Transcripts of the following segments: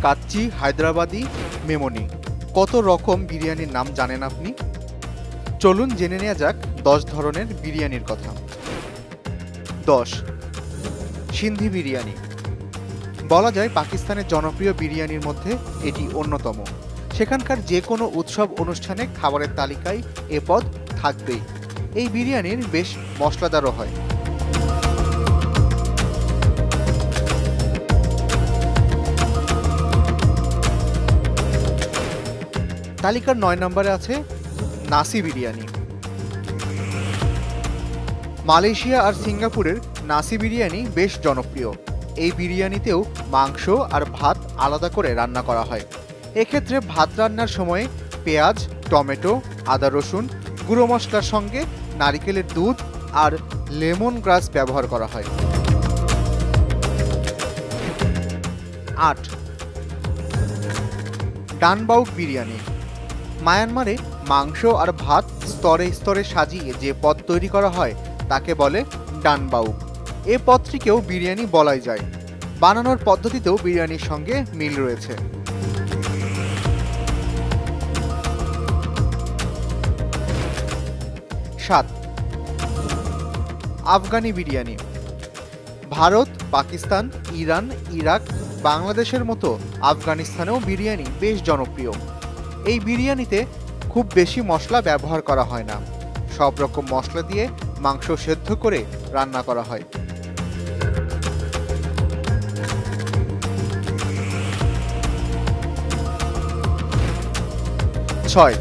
কাচ্চি, হায়দ্রাবাদি, মেমনি, কত রকম বিরিয়ানির নাম জানেন আপনি? চলুন জেনে নেওয়া যাক 10 ধরনের বিরিয়ানির কথা। 10. সিন্ধি বিরিয়ানি। বলা যায় পাকিস্তানের জনপ্রিয় বিরিয়ানির মধ্যে এটি অন্যতম। সেখানকার যে কোনো উৎসব অনুষ্ঠানে খাবারের তালিকায় এ পদ থাকবেই। এই বিরিয়ানির বেশ মশলাদারও হয়। তালিকার 9 নম্বরে আছে নাসি বিরিয়ানি। মালয়েশিয়া আর সিঙ্গাপুরের নাসি বিরিয়ানি বেশ জনপ্রিয়। এই বিরিয়ানিতেও মাংস আর ভাত আলাদা করে রান্না করা হয়। এক্ষেত্রে ভাত রান্নার সময় পেঁয়াজ, টমেটো, আদা রসুন, গুঁড়ো মশলার সঙ্গে নারিকেলের দুধ আর লেমন গ্রাস ব্যবহার করা হয়। 8. ডানবাউক বিরিয়ানি। মায়ানমারে মাংস আর ভাত স্তরে স্তরে সাজিয়ে যে পদ তৈরি করা হয় তাকে বলে ডানবাউক। এ পদটিকেও বিরিয়ানি বলাই যায়। বানানোর পদ্ধতিতেও বিরিয়ানির সঙ্গে মিল রয়েছে। 7. আফগানি বিরিয়ানি। ভারত, পাকিস্তান, ইরান, ইরাক, বাংলাদেশের মতো আফগানিস্তানেও বিরিয়ানি বেশ জনপ্রিয়। এই বিরিয়ানিতে খুব বেশি মশলা ব্যবহার করা হয় না। সব রকম মশলা দিয়ে মাংস সেদ্ধ করে রান্না করা হয়। 6.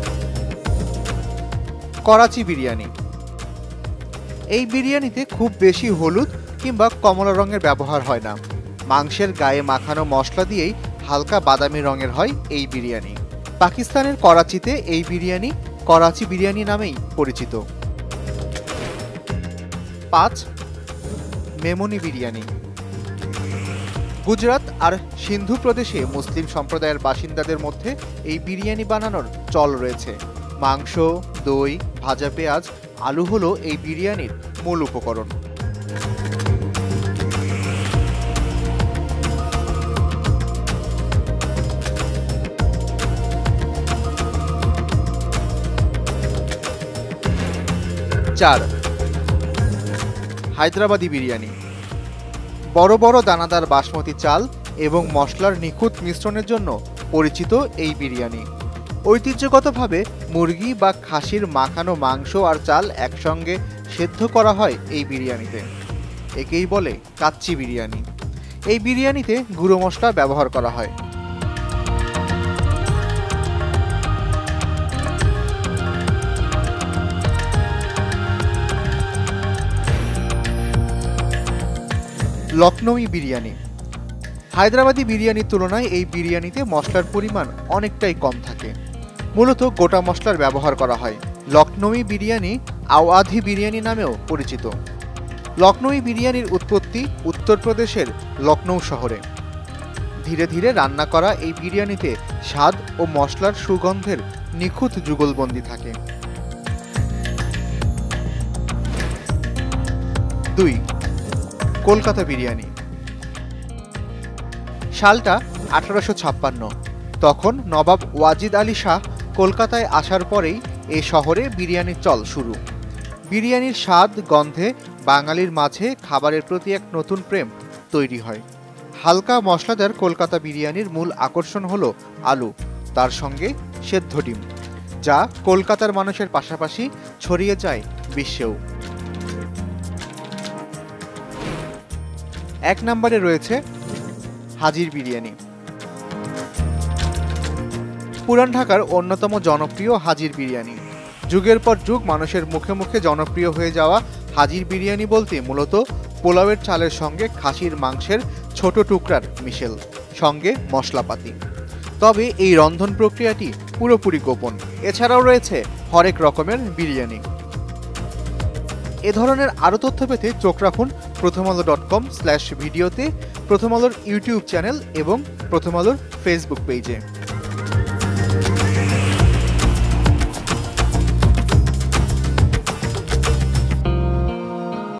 করাচি বিরিয়ানি। এই বিরিয়ানিতে খুব বেশি হলুদ কিংবা কমলা রঙের ব্যবহার হয় না। মাংসের গায়ে মাখানো মশলা দিয়েই হালকা বাদামি রঙের হয় এই বিরিয়ানি। পাকিস্তানের করাচিতে এই বিরিয়ানি করাচি বিরিয়ানি নামেই পরিচিত। 5. মেমনি বিরিয়ানি। গুজরাট আর সিন্ধু প্রদেশে মুসলিম সম্প্রদায়ের বাসিন্দাদের মধ্যে এই বিরিয়ানি বানানোর চল রয়েছে। মাংস, দই, ভাজা পেঁয়াজ, আলু হলো এই বিরিয়ানির মূল উপকরণ। 4. হায়দ্রাবাদি বিরিয়ানি। বড় বড় দানাদার বাসমতি চাল এবং মশলার নিখুঁত মিশ্রণের জন্য পরিচিত এই বিরিয়ানি। ঐতিহ্যগতভাবে মুরগি বা খাসির মাখানো মাংস আর চাল একসঙ্গে সেদ্ধ করা হয় এই বিরিয়ানিতে। একেই বলে কাচ্চি বিরিয়ানি। এই বিরিয়ানিতে গুঁড়ো মশলা ব্যবহার করা হয়। লখনৌই বিরিয়ানি। হায়দ্রাবাদি বিরিয়ানির তুলনায় এই বিরিয়ানিতে মশলার পরিমাণ অনেকটাই কম থাকে। মূলত গোটা মশলার ব্যবহার করা হয়। লখনৌই বিরিয়ানি আওয়াধি বিরিয়ানি নামেও পরিচিত। লখনৌই বিরিয়ানির উৎপত্তি উত্তরপ্রদেশের লখনৌ শহরে। ধীরে ধীরে রান্না করা এই বিরিয়ানিতে স্বাদ ও মশলার সুগন্ধের নিখুঁত যুগলবন্দি থাকে। 2. কলকাতা বিরিয়ানি। সালটা 1856। তখন নবাব ওয়াজিদ আলী শাহ কলকাতায় আসার পরেই এ শহরে বিরিয়ানির চল শুরু। বিরিয়ানির স্বাদ গন্ধে বাঙালির মাঝে খাবারের প্রতি এক নতুন প্রেম তৈরি হয়। হালকা মশলাদার কলকাতা বিরিয়ানির মূল আকর্ষণ হলো আলু, তার সঙ্গে সেদ্ধ ডিম, যা কলকাতার মানুষের পাশাপাশি ছড়িয়ে যায় বিশ্বেও। 1 নম্বরে রয়েছে হাজির বিরিয়ানি। পুরান ঢাকার অন্যতম জনপ্রিয় হাজির বিরিয়ানি। যুগের পর যুগ মানুষের মুখে মুখে জনপ্রিয় হয়ে যাওয়া হাজির বিরিয়ানি বলতে মূলত পোলাওয়ের চালের সঙ্গে খাসির মাংসের ছোট টুকরার মিশেল, সঙ্গে মশলাপাতি। তবে এই রন্ধন প্রক্রিয়াটি পুরোপুরি গোপন। এছাড়াও রয়েছে হরেক রকমের বিরিয়ানি। এ ধরনের আরও তথ্য পেতে চোখ রাখুন prothomalo.com/ভিডিওতে, প্রথম আলোর ইউটিউব চ্যানেল এবং প্রথম আলোর ফেসবুক পেজে।